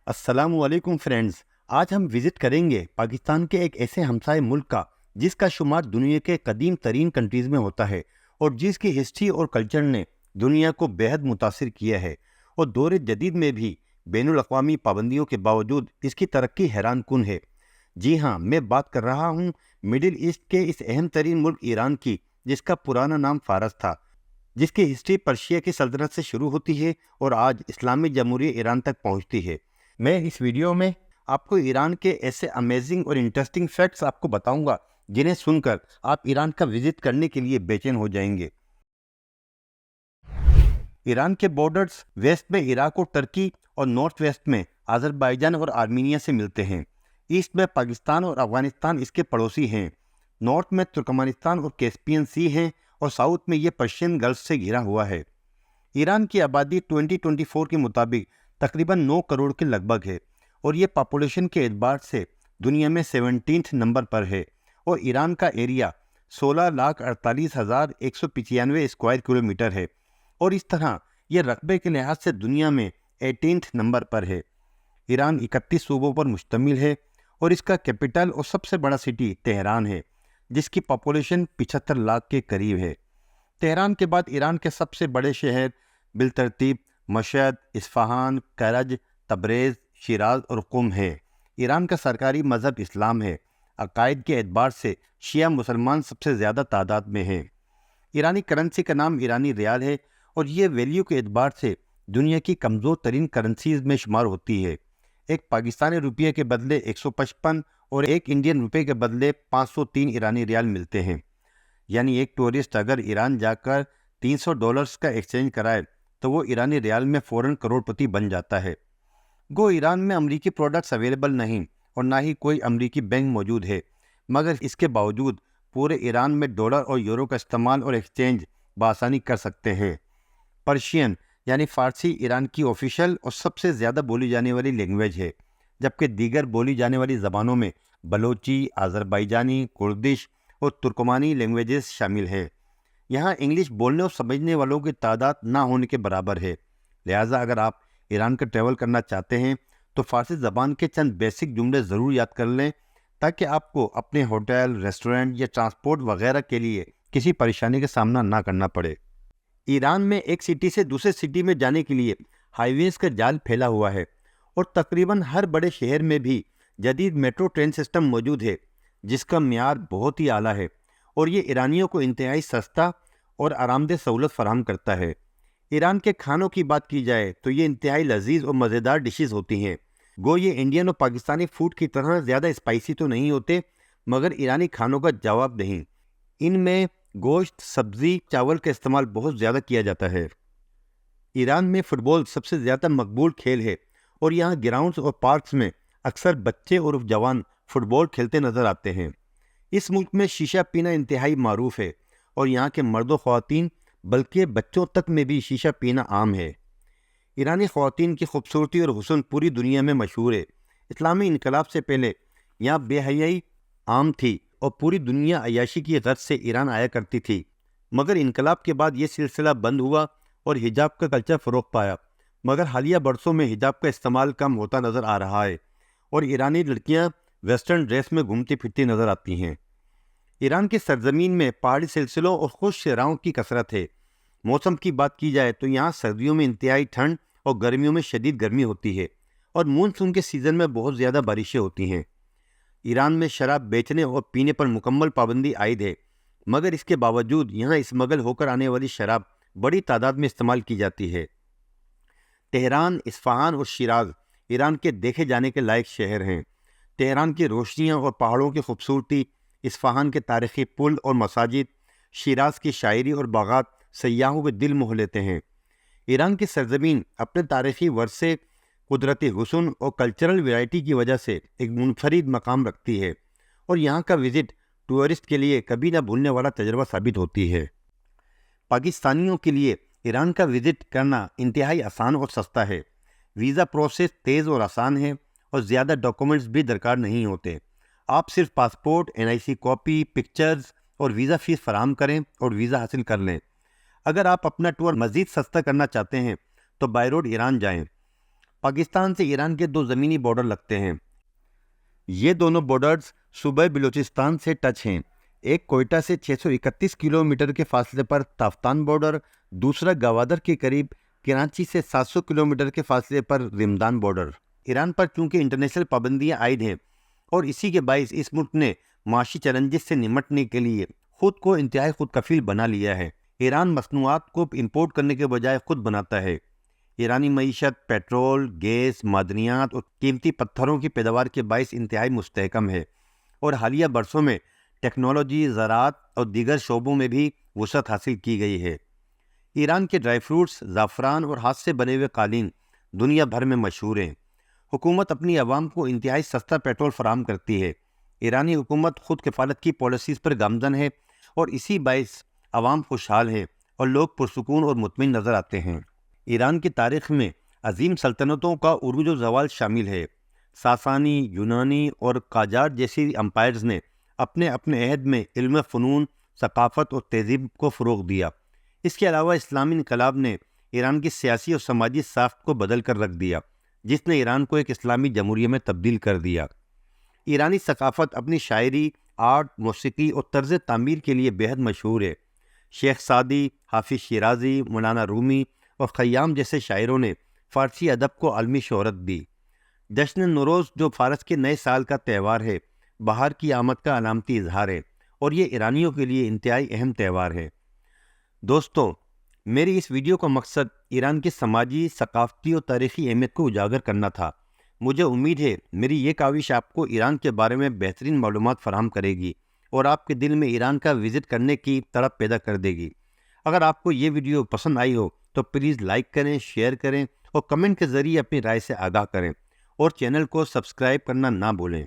अस्सलाम वालेकुम फ्रेंड्स। आज हम विज़िट करेंगे पाकिस्तान के एक ऐसे हमसाए मुल्क का जिसका शुमार दुनिया के कदीम तरीन कंट्रीज़ में होता है और जिसकी हिस्ट्री और कल्चर ने दुनिया को बेहद मुतासिर किया है और दौर जदीद में भी बैनुल अक़वामी पाबंदियों के बावजूद इसकी तरक्की हैरान कुन है। जी हाँ, मैं बात कर रहा हूँ मिडिल ईस्ट के इस अहम तरीन मुल्क ईरान की, जिसका पुराना नाम फ़ारस था, जिसकी हिस्ट्री पर्शिया की सल्तनत से शुरू होती है और आज इस्लामी जमहूरियत ईरान तक पहुँचती है। मैं इस वीडियो में आपको ईरान के ऐसे अमेजिंग और इंटरेस्टिंग फैक्ट्स आपको बताऊंगा जिन्हें सुनकर आप ईरान का विजिट करने के लिए बेचैन हो जाएंगे। ईरान के बॉर्डर्स वेस्ट में इराक और टर्की और नॉर्थ वेस्ट में अजरबैजान और आर्मीनिया से मिलते हैं। ईस्ट में पाकिस्तान और अफगानिस्तान इसके पड़ोसी हैं। नॉर्थ में तुर्कमेनिस्तान और कैस्पियन सी हैं और साउथ में ये पर्शियन गल्फ से घिरा हुआ है। ईरान की आबादी 2024 के मुताबिक तकरीबन 9 करोड़ के लगभग है और ये पॉपुलेशन के एतबार से दुनिया में 17th नंबर पर है और ईरान का एरिया 16,48,195 स्क्वायर किलोमीटर है और इस तरह ये रकबे के लिहाज से दुनिया में 18th नंबर पर है। ईरान 31 सूबों पर मुश्तमिल है और इसका कैपिटल और सबसे बड़ा सिटी तेहरान है, जिसकी पॉपुलेशन 75 लाख के करीब है। तेहरान के बाद ईरान के सबसे बड़े शहर बिलतरतीब मशहद, इस्फहान, करज, तबरेज़, शिराज और कुम है। ईरान का सरकारी मज़हब इस्लाम है। अकायद के एतबार से शिया मुसलमान सबसे ज़्यादा तादाद में हैं। ईरानी करेंसी का नाम ईरानी रियाल है और ये वैल्यू के एतबार से दुनिया की कमज़ोर तरीन करेंसीज़ में शुमार होती है। एक पाकिस्तानी रुपये के बदले 155 और एक इंडियन रुपये के बदले 503 ईरानी रियाल मिलते हैं। यानी एक टूरिस्ट अगर ईरान जाकर $300 का एक्सचेंज कराए तो वो ईरानी रियाल में फ़ौरन करोड़पति बन जाता है। गो ईरान में अमरीकी प्रोडक्ट्स अवेलेबल नहीं और ना ही कोई अमरीकी बैंक मौजूद है, मगर इसके बावजूद पूरे ईरान में डॉलर और यूरो का इस्तेमाल और एक्सचेंज बआसानी कर सकते हैं। पर्शियन यानी फ़ारसी ईरान की ऑफिशियल और सबसे ज़्यादा बोली जाने वाली लैंग्वेज है, जबकि दीगर बोली जाने वाली ज़बानों में बलोची, अज़रबैजानी, कुर्दिश और तुर्कमानी लैंग्वेजेस शामिल हैं। यहाँ इंग्लिश बोलने और समझने वालों की तादाद ना होने के बराबर है। लिहाजा अगर आप ईरान का ट्रैवल करना चाहते हैं तो फ़ारसी ज़बान के चंद बेसिक जुमले ज़रूर याद कर लें, ताकि आपको अपने होटल, रेस्टोरेंट या ट्रांसपोर्ट वगैरह के लिए किसी परेशानी का सामना ना करना पड़े। ईरान में एक सिटी से दूसरे सिटी में जाने के लिए हाईवेज़ का जाल फैला हुआ है और तकरीबन हर बड़े शहर में भी जदीद मेट्रो ट्रेन सिस्टम मौजूद है, जिसका मियार बहुत ही आला है और ये ईरानियों को इंतहाई सस्ता और आरामदेह सहूलत फराहम करता है। ईरान के खानों की बात की जाए तो ये इंतहाई लजीज और मज़ेदार डिशेस होती हैं। गो ये इंडियन और पाकिस्तानी फूड की तरह ज़्यादा स्पाइसी तो नहीं होते, मगर ईरानी खानों का जवाब नहीं। इनमें गोश्त, सब्ज़ी, चावल का इस्तेमाल बहुत ज़्यादा किया जाता है। ईरान में फ़ुटबॉल सबसे ज़्यादा मकबूल खेल है और यहाँ ग्राउंड्स और पार्क्स में अक्सर बच्चे और जवान फ़ुटबॉल खेलते नज़र आते हैं। इस मुल्क में शीशा पीना इंतहाई मारूफ है और यहाँ के मर्दों ख़वातीन बल्कि बच्चों तक में भी शीशा पीना आम है। ईरानी ख़वातीन की खूबसूरती और हुस्न पूरी दुनिया में मशहूर है। इस्लामी इनकलाब से पहले यहाँ बेहयाई आम थी और पूरी दुनिया अय्याशी की गर्ज से ईरान आया करती थी, मगर इनकलाब के बाद ये सिलसिला बंद हुआ और हिजाब का कल्चर फ़रोग़ पाया। मगर हालिया बरसों में हिजाब का इस्तेमाल कम होता नज़र आ रहा है और ईरानी लड़कियाँ वेस्टर्न ड्रेस में घूमती फिरती नज़र आती हैं। ईरान की सरजमीन में पहाड़ी सिलसिलों और खुश शहरों की कसरत है। मौसम की बात की जाए तो यहाँ सर्दियों में इंतहाई ठंड और गर्मियों में शदीद गर्मी होती है और मानसून के सीज़न में बहुत ज़्यादा बारिशें होती हैं। ईरान में शराब बेचने और पीने पर मुकम्मल पाबंदी आयद है, मगर इसके बावजूद यहाँ स्मगल होकर आने वाली शराब बड़ी तादाद में इस्तेमाल की जाती है। तेहरान, इस्फहान और शिराज ईरान के देखे जाने के लायक शहर हैं। तेहरान की रोशनियाँ और पहाड़ों की खूबसूरती, इस्फहान के तारीख़ी पुल और मसाजिद, शिराज की शायरी और बागात सयाहों के दिल मोह लेते हैं। ईरान की सरजमीन अपने तारीख़ी वर्से, कुदरती हुस्न और कल्चरल वैरायटी की वजह से एक मुनफरिद मकाम रखती है और यहाँ का विज़िट टूरिस्ट के लिए कभी ना भूलने वाला तजर्बा साबित होती है। पाकिस्तानियों के लिए ईरान का विज़िट करना इंतहाई आसान और सस्ता है। वीज़ा प्रोसेस तेज़ और आसान है और ज़्यादा डॉक्यूमेंट्स भी दरकार नहीं होते। आप सिर्फ पासपोर्ट, NIC कॉपी, पिक्चर्स और वीज़ा फ़ीस फराहम करें और वीज़ा हासिल कर लें। अगर आप अपना टूर मज़ीद सस्ता करना चाहते हैं तो बाय रोड ईरान जाएं। پاکستان سے ایران کے 2 زمینی بارڈر لگتے ہیں۔ یہ دونوں بارڈرز صوبہ بلوچستان سے ٹچ ہیں۔ ایک کوئٹہ سے 631 کلومیٹر کے فاصلے پر تافتان بارڈر، دوسرا گوادر کے قریب کراچی سے 700 کلومیٹر کے فاصلے پر رمضان بارڈر۔ ایران پر چونکہ انٹرنیشنل پابندیاں عائد ہیں اور اسی کے باعث اس ملک نے معاشی چیلنجز سے نمٹنے کے لیے خود کو انتہائی خود کفیل بنا لیا ہے۔ ایران مصنوعات کو امپورٹ کرنے کے بجائے خود بناتا ہے۔ ایرانی معیشت پیٹرول، گیس، معدنیات اور قیمتی پتھروں کی پیداوار کے باعث انتہائی مستحکم ہے، اور حالیہ برسوں میں ٹیکنالوجی، زراعت اور دیگر شعبوں میں بھی وسعت حاصل کی گئی ہے۔ ایران کے ڈرائی فروٹس، زعفران اور ہاتھ سے بنے ہوئے قالین دنیا بھر میں مشہور ہیں۔ حکومت اپنی عوام کو انتہائی سستا پیٹرول فراہم کرتی ہے۔ ایرانی حکومت خود کفالت کی پالیسیز پر گامزن ہے، اور اسی باعث عوام خوشحال ہیں اور لوگ پرسکون اور مطمئن نظر آتے ہیں۔ ایران کی تاریخ میں عظیم سلطنتوں کا عروج و زوال شامل ہے۔ ساسانی، یونانی اور قاجار جیسی امپائرز نے اپنے عہد میں علم، فنون، ثقافت اور تہذیب کو فروغ دیا۔ اس کے علاوہ اسلامی انقلاب نے ایران کی سیاسی اور سماجی ساخت کو بدل کر رکھ دیا، جس نے ایران کو ایک اسلامی جمہوریہ میں تبدیل کر دیا۔ ایرانی ثقافت اپنی شاعری، آرٹ، موسیقی اور طرز تعمیر کے لیے بہت مشہور ہے۔ شیخ سعدی، حافظ شیرازی، مولانا رومی اور خیام جیسے شاعروں نے فارسی ادب کو عالمی شہرت دی۔ جشن نوروز، جو فارس کے نئے سال کا تہوار ہے، بہار کی آمد کا علامتی اظہار ہے، اور یہ ایرانیوں کے لیے انتہائی اہم تہوار ہے۔ دوستو، میری اس ویڈیو کا مقصد ایران کی سماجی، ثقافتی اور تاریخی اہمیت کو اجاگر کرنا تھا۔ مجھے امید ہے میری یہ کاوش آپ کو ایران کے بارے میں بہترین معلومات فراہم کرے گی اور آپ کے دل میں ایران کا وزٹ کرنے کی تڑپ پیدا کر دے گی۔ اگر آپ کو یہ ویڈیو پسند آئی ہو تو پلیز لائک کریں، شیئر کریں اور کمنٹ کے ذریعے اپنی رائے سے آگاہ کریں، اور چینل کو سبسکرائب کرنا نہ بھولیں۔